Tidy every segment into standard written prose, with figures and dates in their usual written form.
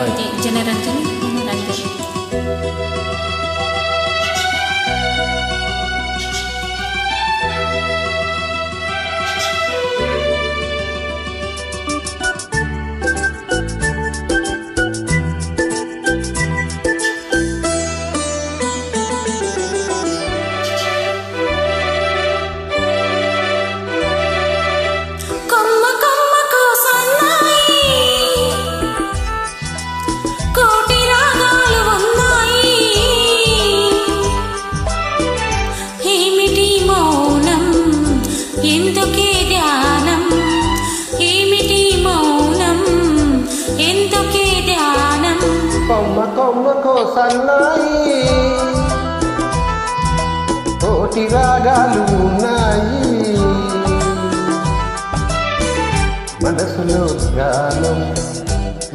గాయత్రి జనరంజని రంజని. కొమ్మ కొమ్మకో సన్నాయి కోటి రాగాలు ఉన్నాయి, మనసులో ధ్యానం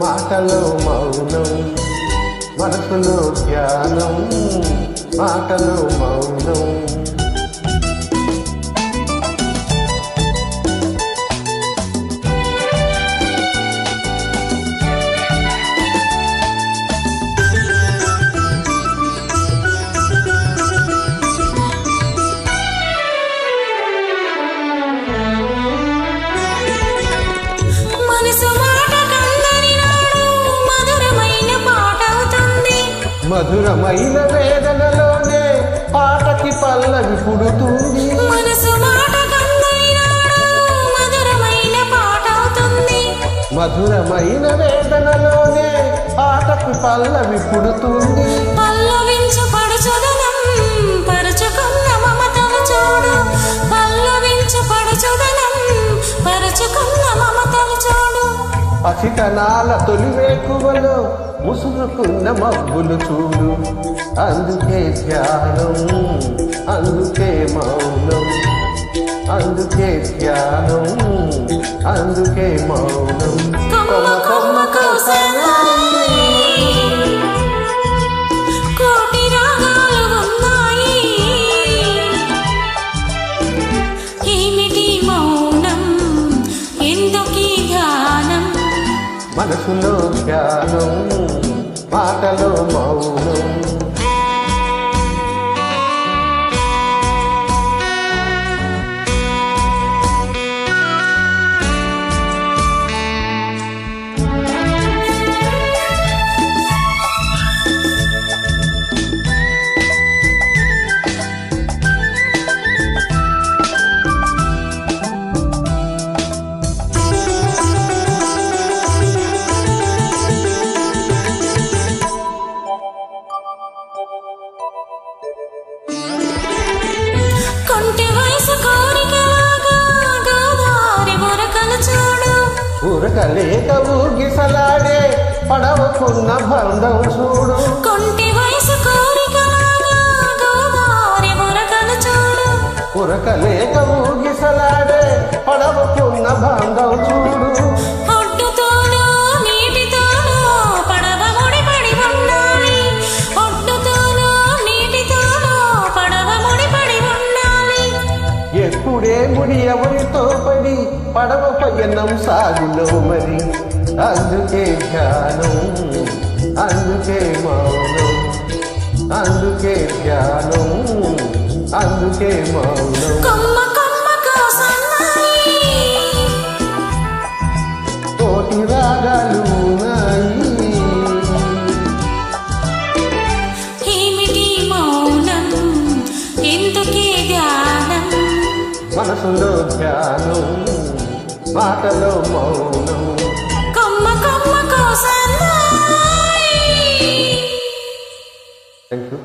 మాటలో మౌనం, మనసులో ధ్యానం మాటలో మౌనం. మధురమైన వేదనలోనే పాటకి పల్లవి పుడుతుంది, మనసు మాట మధురమైన పాట అవుతుంది. మధురమైన వేదనలోనే పాటకి పల్లవి పుడుతుంది. పల్లవించు పడుచుదనం పరుచుకున్న మమతలు చూడు, పల్లవించు పడుచుదనం పరుచుకున్న మమతలు చూడు. పసితనాల తొలివేకువలో ముసురుకున్న మబ్బులు చూడు, అందుకే ధ్యానం అందుకే మౌనం, అందుకే ధ్యానం అందుకే మౌనం. కొమ్మ కొమ్మకో సన్నాయి కోటి రాగాలు ఉన్నాయి, ఏమిటి మౌనం ఎందుకీ ధ్యానం, మనసులో ధ్యానం మాటలో మౌనం. ఉరకలేక ఊగిసలాడే పడవకున్న బంధం చూడు, కొంటి వయసు కోరికలాగా గోదావరి ఉరకలు చూడు. ఉరకలేక ఊగిసలాడే పడవకున్న బంధం చూడు. ఒడ్డుతోనూ నీటితోనూ పడవ ముడిపడి ఉండాలి, ఒడ్డుతోనూ నీటితోనూ పడవ ముడిపడి ఉండాలి. ఎప్పుడే ముడి ఎవరితో పడి పడవ పయనం సాగులో మరి, అందుకే ధ్యానం అందుకే మౌనం, అందుకే ధ్యానం అందుకే మౌనం. కొమ్మ కొమ్మకో సన్నాయి కోటి రాగాలు ఉన్నాయి, ఏమిటి మౌనం ఎందుకీ ధ్యానం, మనసులో ధ్యానం మాటలో మౌనం. కొమ్మ కొమ్మకో సన్నాయి. Thank you.